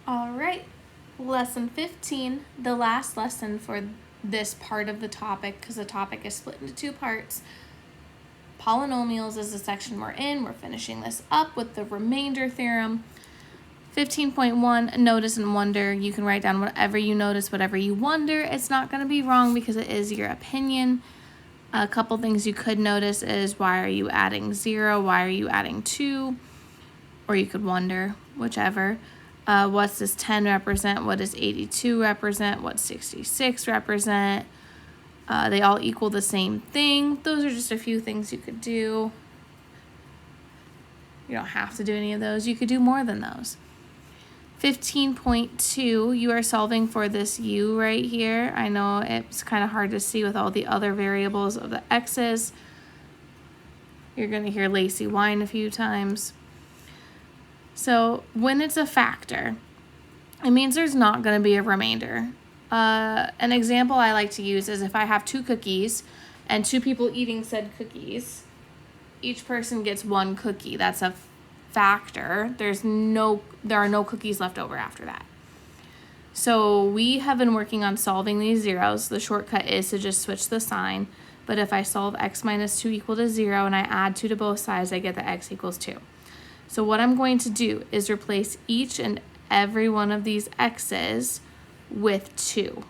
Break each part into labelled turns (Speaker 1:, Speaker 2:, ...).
Speaker 1: All right, lesson 15, the last lesson for this part of the topic, because the topic is split into two parts. Polynomials is the section we're in. We're finishing this up with the remainder theorem. 15.1, notice and wonder. You can write down whatever you notice, whatever you wonder. It's not going to be wrong because it is your opinion. A couple things you could notice is, why are you adding 0? Why are you adding 2? Or you could wonder, whichever. What's this 10 represent? What does 82 represent? What's 66 represent? They all equal the same thing. Those are just a few things you could do. You don't have to do any of those. You could do more than those. 15.2, you are solving for this u right here. I know it's kind of hard to see with all the other variables of the x's. You're going to hear Lacey whine a few times. So when it's a factor, it means there's not going to be a remainder. An example I like to use is if I have 2 cookies and 2 people eating said cookies, each person gets 1 cookie. That's a factor. There are no cookies left over after that. So we have been working on solving these zeros. The shortcut is to just switch the sign. But if I solve x minus 2 equal to 0 and I add 2 to both sides, I get that x equals 2. So what I'm going to do is replace each and every one of these x's with 2.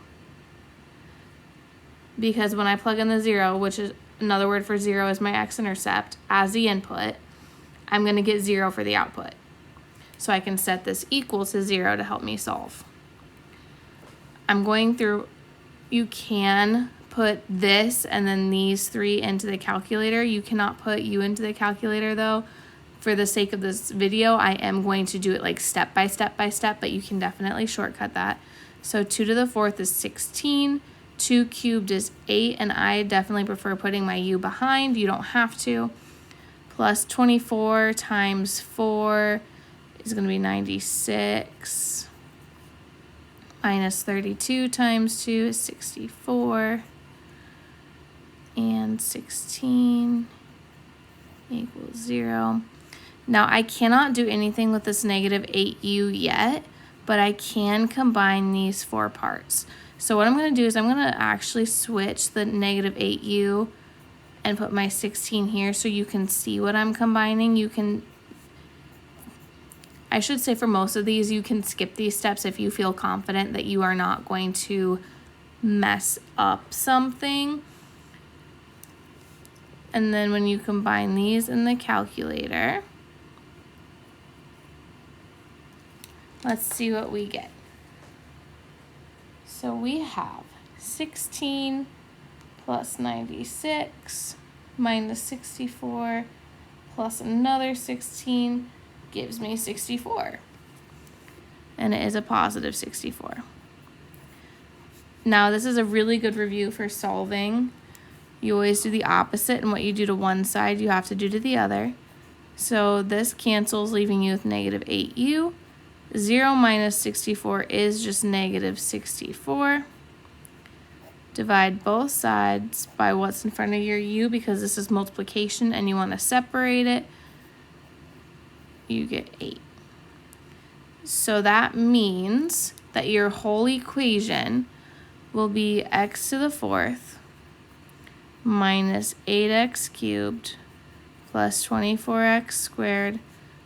Speaker 1: Because when I plug in the 0, which is another word for 0 is my x-intercept, as the input, I'm going to get 0 for the output. So I can set this equal to 0 to help me solve. I'm going through, you can put this and then these 3 into the calculator. You cannot put u into the calculator though. For the sake of this video, I am going to do it like step by step by step, but you can definitely shortcut that. So 2 to the 4th is 16, 2 cubed is 8, and I definitely prefer putting my u behind. You don't have to. Plus 24 times 4 is going to be 96. Minus 32 times 2 is 64. And 16 equals 0. Now I cannot do anything with this negative 8u yet, but I can combine these 4 parts. So what I'm going to do is I'm going to actually switch the negative 8u and put my 16 here so you can see what I'm combining. You can, I should say for most of these, you can skip these steps if you feel confident that you are not going to mess up something. And then when you combine these in the calculator, let's see what we get. So we have 16 plus 96 minus 64 plus another 16 gives me 64. And it is a positive 64. Now this is a really good review for solving. You always do the opposite, and what you do to one side you have to do to the other. So this cancels, leaving you with negative 8u. 0 minus 64 is just negative 64. Divide both sides by what's in front of your u, because this is multiplication and you want to separate it. You get 8. So that means that your whole equation will be x to the 4th minus 8x cubed plus 24x squared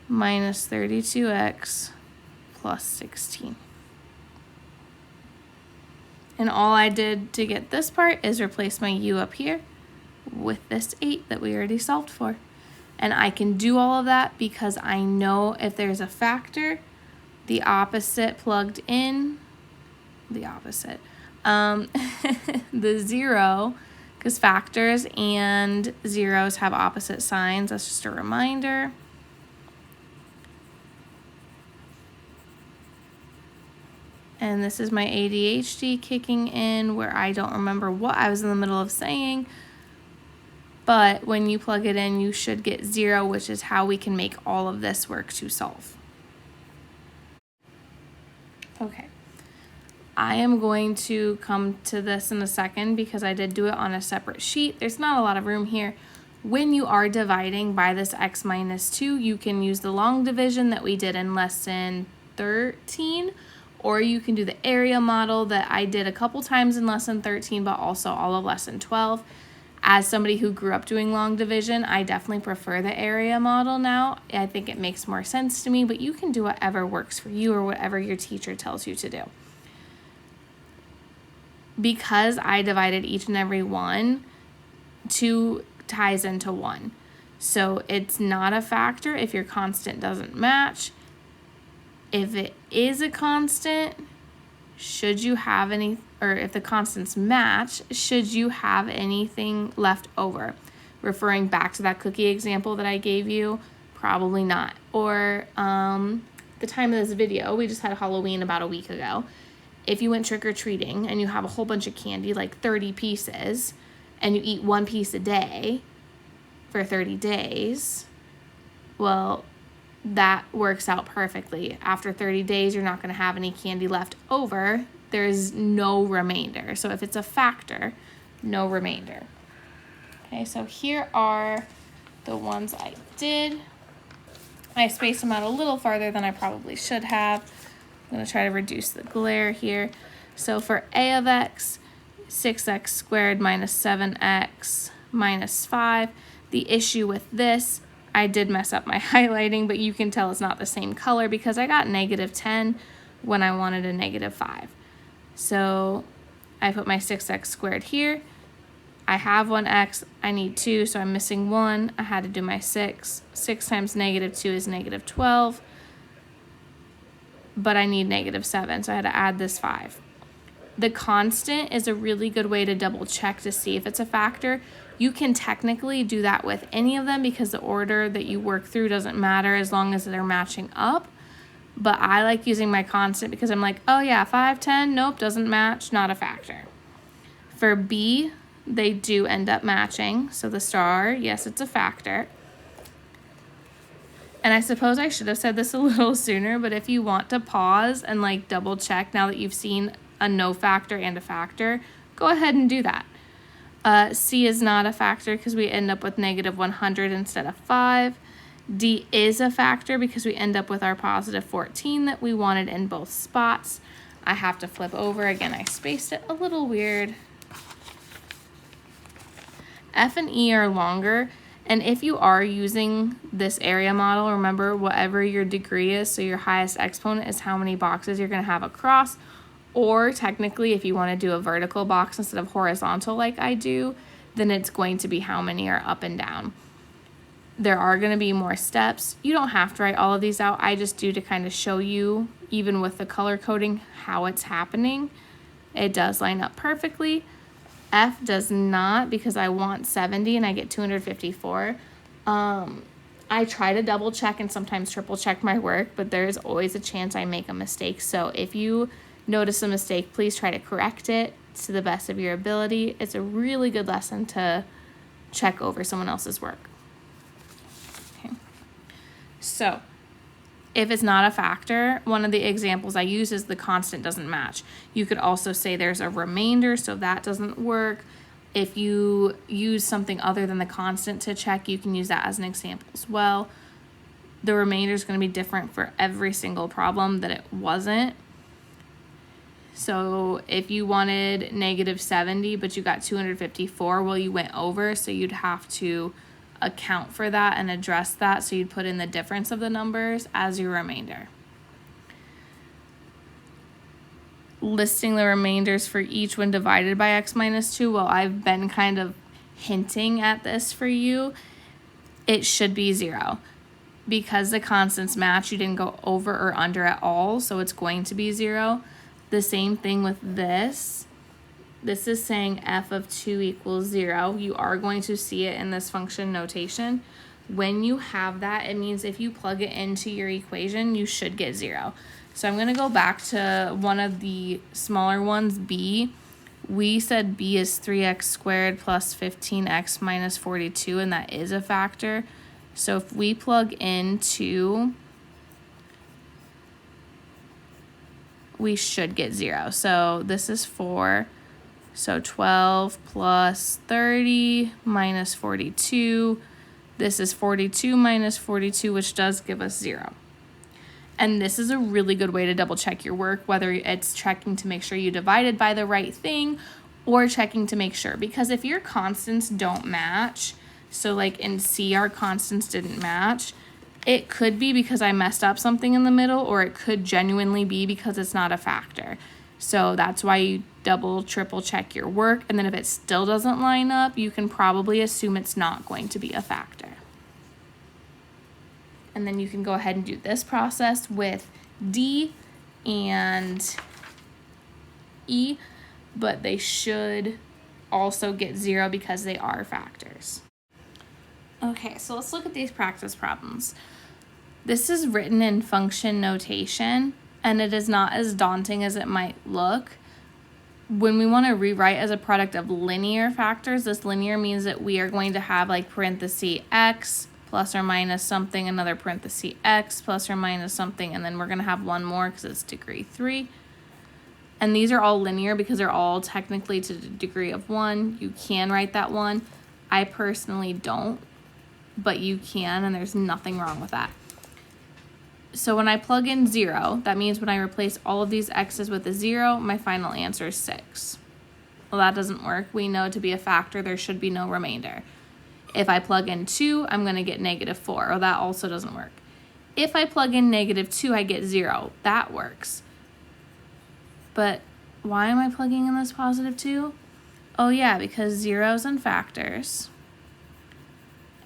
Speaker 1: minus 32x plus 16. And all I did to get this part is replace my u up here with this 8 that we already solved for. And I can do all of that because I know if there's a factor, the opposite plugged in, the opposite, the 0, because factors and zeros have opposite signs. That's just a reminder. And this is my ADHD kicking in, where I don't remember what I was in the middle of saying. But when you plug it in, you should get 0, which is how we can make all of this work to solve. Okay. I am going to come to this in a second because I did do it on a separate sheet. There's not a lot of room here. When you are dividing by this x minus 2, you can use the long division that we did in lesson 13, or you can do the area model that I did a couple times in lesson 13, but also all of lesson 12. As somebody who grew up doing long division, I definitely prefer the area model now. I think it makes more sense to me, but you can do whatever works for you or whatever your teacher tells you to do. Because I divided each and every one, 2 ties into 1. So it's not a factor if your constant doesn't match. If it is a constant, should you have any, or if the constants match, should you have anything left over? Referring back to that cookie example that I gave you, probably not. Or the time of this video, we just had Halloween about a week ago. If you went trick-or-treating and you have a whole bunch of candy, like 30 pieces, and you eat 1 piece a day for 30 days, well, that works out perfectly. After 30 days, you're not going to have any candy left over. There's no remainder. So if it's a factor, no remainder. Okay, so here are the ones I did. I spaced them out a little farther than I probably should have. I'm going to try to reduce the glare here. So for a of x, 6x squared minus 7x minus 5. The issue with this, I did mess up my highlighting, but you can tell it's not the same color because I got -10 when I wanted a -5. So I put my 6x squared here. I have 1x, I need 2, so I'm missing 1. I had to do my 6. 6 times -2 is -12, but I need -7, so I had to add this 5. The constant is a really good way to double check to see if it's a factor. You can technically do that with any of them because the order that you work through doesn't matter as long as they're matching up. But I like using my constant because I'm like, oh yeah, 5, 10, nope, doesn't match, not a factor. For B, they do end up matching. So the star, yes, it's a factor. And I suppose I should have said this a little sooner, but if you want to pause and like double check now that you've seen a no factor and a factor, go ahead and do that. C is not a factor because we end up with -100 instead of 5. D is a factor because we end up with our +14 that we wanted in both spots. I have to flip over. Again, I spaced it a little weird. F and E are longer, and if you are using this area model, remember whatever your degree is, so your highest exponent is how many boxes you're going to have across. Or technically, if you want to do a vertical box instead of horizontal like I do, then it's going to be how many are up and down. There are going to be more steps. You don't have to write all of these out. I just do to kind of show you, even with the color coding, how it's happening. It does line up perfectly. F does not because I want 70 and I get 254. I try to double check and sometimes triple check my work, but there's always a chance I make a mistake. So if you notice a mistake, please try to correct it to the best of your ability. It's a really good lesson to check over someone else's work. Okay. So if it's not a factor, one of the examples I use is the constant doesn't match. You could also say there's a remainder, so that doesn't work. If you use something other than the constant to check, you can use that as an example as well. The remainder is going to be different for every single problem that it wasn't. So if you wanted -70, but you got 254, well, you went over, so you'd have to account for that and address that. So you'd put in the difference of the numbers as your remainder. Listing the remainders for each when divided by x minus 2, well, I've been kind of hinting at this for you. It should be 0. Because the constants match, you didn't go over or under at all, so it's going to be 0. The same thing with this. This is saying f of 2 equals 0. You are going to see it in this function notation. When you have that, it means if you plug it into your equation, you should get 0. So I'm going to go back to one of the smaller ones, B. We said B is 3x squared plus 15x minus 42, and that is a factor. So if we plug into, we should get 0. So this is 4. So 12 plus 30 minus 42. This is 42 minus 42, which does give us 0. And this is a really good way to double check your work, whether it's checking to make sure you divided by the right thing or checking to make sure. Because if your constants don't match, so like in C, our constants didn't match, it could be because I messed up something in the middle, or it could genuinely be because it's not a factor. So that's why you double, triple check your work. And then if it still doesn't line up, you can probably assume it's not going to be a factor. And then you can go ahead and do this process with D and E, but they should also get 0 because they are factors. Okay, so let's look at these practice problems. This is written in function notation, and it is not as daunting as it might look. When we want to rewrite as a product of linear factors, this linear means that we are going to have like parenthesis x plus or minus something, another parenthesis x plus or minus something, and then we're going to have one more because it's degree 3. And these are all linear because they're all technically to the degree of 1. You can write that 1. I personally don't, but you can, and there's nothing wrong with that. So when I plug in 0, that means when I replace all of these x's with a 0, my final answer is 6. Well, that doesn't work. We know to be a factor, there should be no remainder. If I plug in 2, I'm going to get negative 4. Well, that also doesn't work. If I plug in negative 2, I get 0. That works. But why am I plugging in this positive 2? Oh yeah, because zeros and factors.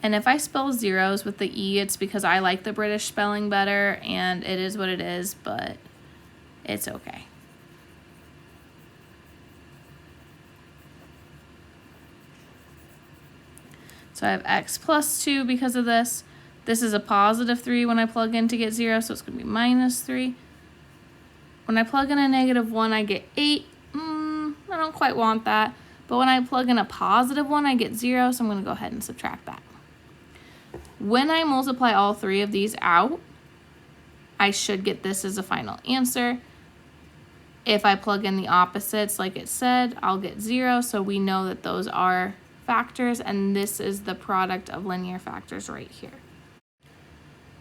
Speaker 1: And if I spell zeros with the E, it's because I like the British spelling better, and it is what it is, but it's okay. So I have x plus 2 because of this. This is a positive 3 when I plug in to get 0, so it's going to be minus 3. When I plug in a negative 1, I get 8. I don't quite want that. But when I plug in a positive 1, I get 0, so I'm going to go ahead and subtract that. When I multiply all 3 of these out, I should get this as a final answer. If I plug in the opposites, like it said, I'll get 0, so we know that those are factors, and this is the product of linear factors right here.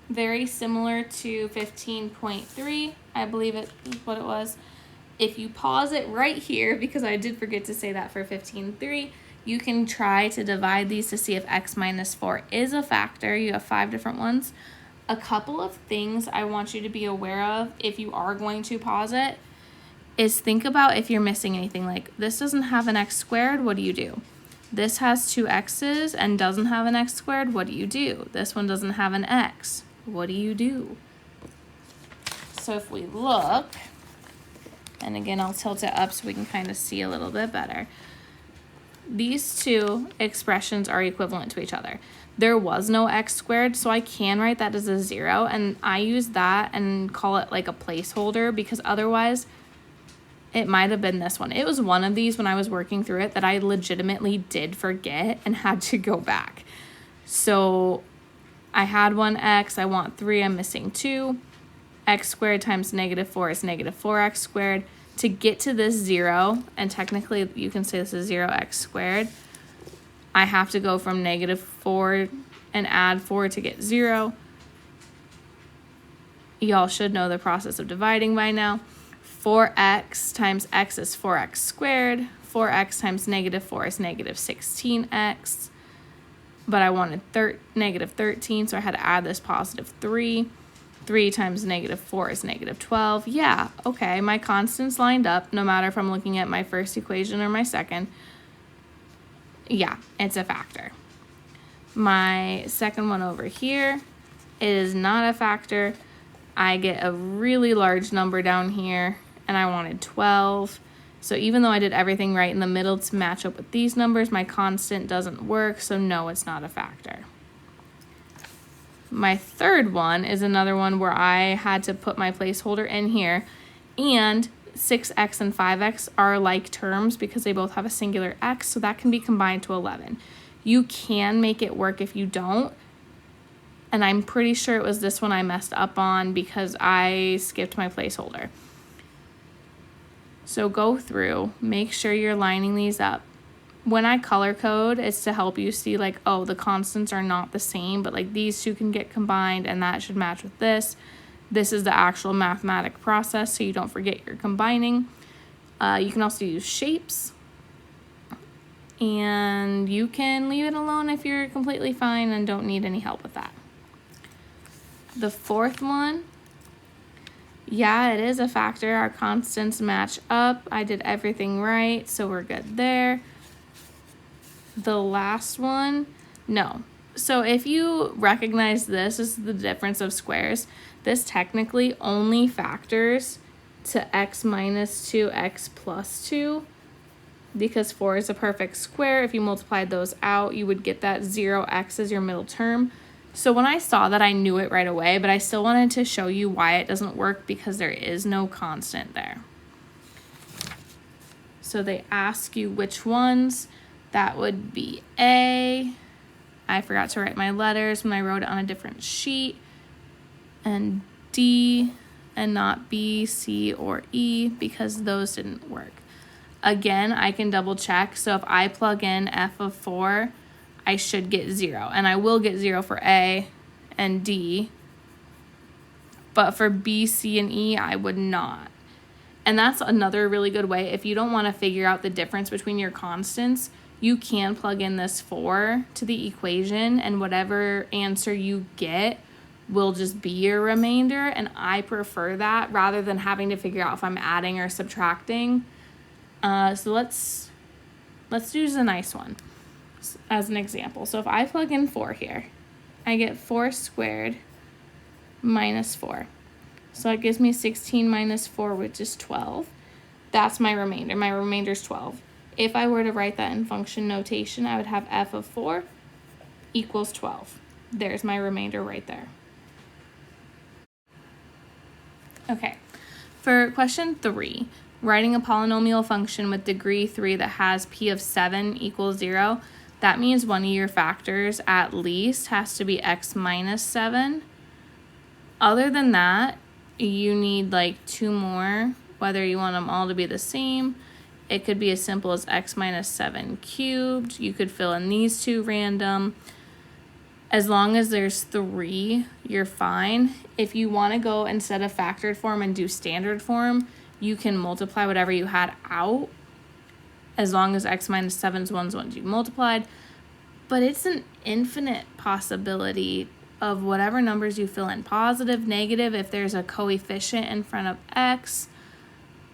Speaker 1: Very similar to 15.3, I believe it is what it was. If you pause it right here, because I did forget to say that for 15.3, you can try to divide these to see if x minus 4 is a factor. You have 5 different ones. A couple of things I want you to be aware of if you are going to pause it is think about if you're missing anything. Like, this doesn't have an x squared, what do you do? This has 2 x's and doesn't have an x squared, what do you do? This one doesn't have an x, what do you do? So if we look, and again, I'll tilt it up so we can kind of see a little bit better. These two expressions are equivalent to each other. There was no x squared, so I can write that as a 0, and I use that and call it like a placeholder because otherwise it might have been this one. It was one of these when I was working through it that I legitimately did forget and had to go back. So I had one x, I want 3, I'm missing 2. X squared times negative 4 is negative 4x squared. To get to this 0, and technically you can say this is 0x squared, I have to go from negative 4 and add 4 to get 0. Y'all should know the process of dividing by now. 4x times x is 4x squared. 4x times negative 4 is negative 16x. But I wanted negative 13, so I had to add this positive 3. 3 times negative 4 is negative 12. Yeah, okay, my constants lined up, no matter if I'm looking at my first equation or my second. Yeah, it's a factor. My second one over here is not a factor. I get a really large number down here, and I wanted 12. So even though I did everything right in the middle to match up with these numbers, my constant doesn't work, so no, it's not a factor. My third one is another one where I had to put my placeholder in here, and 6x and 5x are like terms because they both have a singular x, so that can be combined to 11. You can make it work if you don't, and I'm pretty sure it was this one I messed up on because I skipped my placeholder. So go through, make sure you're lining these up. When I color code, it's to help you see like, oh, the constants are not the same, but like these two can get combined and that should match with this. This is the actual mathematic process, so you don't forget you're combining. You can also use shapes. And you can leave it alone if you're completely fine and don't need any help with that. The fourth one, yeah, it is a factor. Our constants match up. I did everything right, so we're good there. The last one, no. So if you recognize this is the difference of squares, this technically only factors to x minus 2, x plus 2. Because 4 is a perfect square, if you multiplied those out, you would get that 0x as your middle term. So when I saw that, I knew it right away, but I still wanted to show you why it doesn't work because there is no constant there. So they ask you which ones. That would be A. I forgot to write my letters when I wrote it on a different sheet. And D, and not B, C, or E because those didn't work. Again, I can double check. So if I plug in f of 4, I should get 0. And I will get 0 for A and D. But for B, C, and E, I would not. And that's another really good way. If you don't want to figure out the difference between your constants, you can plug in this 4 to the equation, and whatever answer you get will just be your remainder. And I prefer that rather than having to figure out if I'm adding or subtracting. So let's do the nice one as an example. So if I plug in 4 here, I get 4 squared minus 4. So it gives me 16 minus 4, which is 12. That's my remainder. My remainder is 12. If I were to write that in function notation, I would have f of 4 equals 12. There's my remainder right there. Okay, for question 3, writing a polynomial function with degree 3 that has p of 7 equals 0, that means one of your factors at least has to be x minus 7. Other than that, you need like 2 more, whether you want them all to be the same. It could be as simple as x minus 7 cubed. You could fill in these 2 random. As long as there's 3, you're fine. If you want to go instead of factored form and do standard form, you can multiply whatever you had out, as long as x minus 7 is ones you multiplied. But it's an infinite possibility of whatever numbers you fill in. Positive, negative, if there's a coefficient in front of x,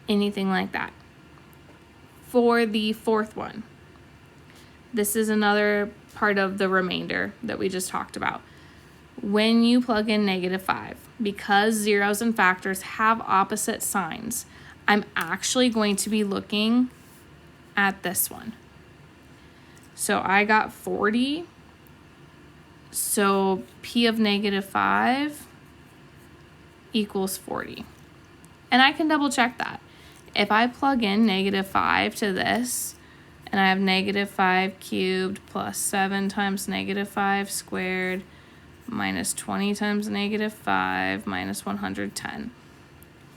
Speaker 1: anything like that. For the fourth one, this is another part of the remainder that we just talked about. When you plug in -5, because zeros and factors have opposite signs, I'm actually going to be looking at this one. So I got 40. So p of -5 equals 40. And I can double check that. If I plug in -5 to this, and I have -5 cubed plus 7 times -5 squared minus 20 times -5 minus 110.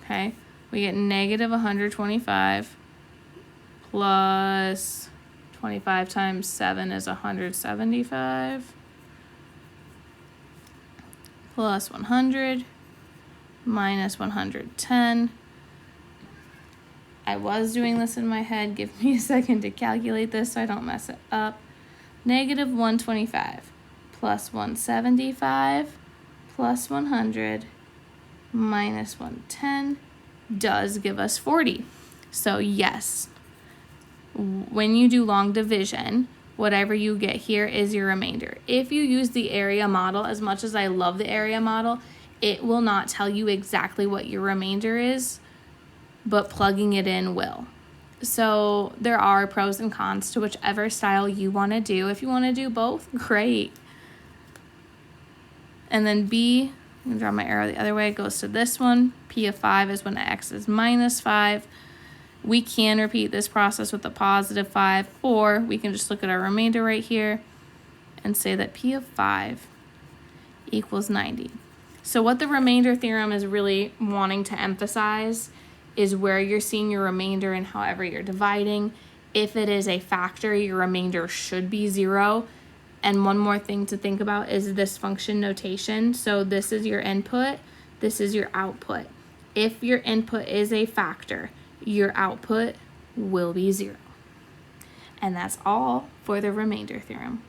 Speaker 1: Okay, we get -125 plus 25 times 7 is 175 plus 100 minus 110. I was doing this in my head. Give me a second to calculate this so I don't mess it up. -125 plus 175 plus 100 minus 110 does give us 40. So yes, when you do long division, whatever you get here is your remainder. If you use the area model, as much as I love the area model, it will not tell you exactly what your remainder is, but plugging it in will. So there are pros and cons to whichever style you want to do. If you want to do both, great. And then B, I'm going to draw my arrow the other way, it goes to this one. P of 5 is when x is -5. We can repeat this process with a +5, or we can just look at our remainder right here and say that P of 5 equals 90. So what the remainder theorem is really wanting to emphasize is where you're seeing your remainder and however you're dividing. If it is a factor, your remainder should be 0. And one more thing to think about is this function notation. So this is your input. this is your output. If your input is a factor, your output will be 0. And that's all for the remainder theorem.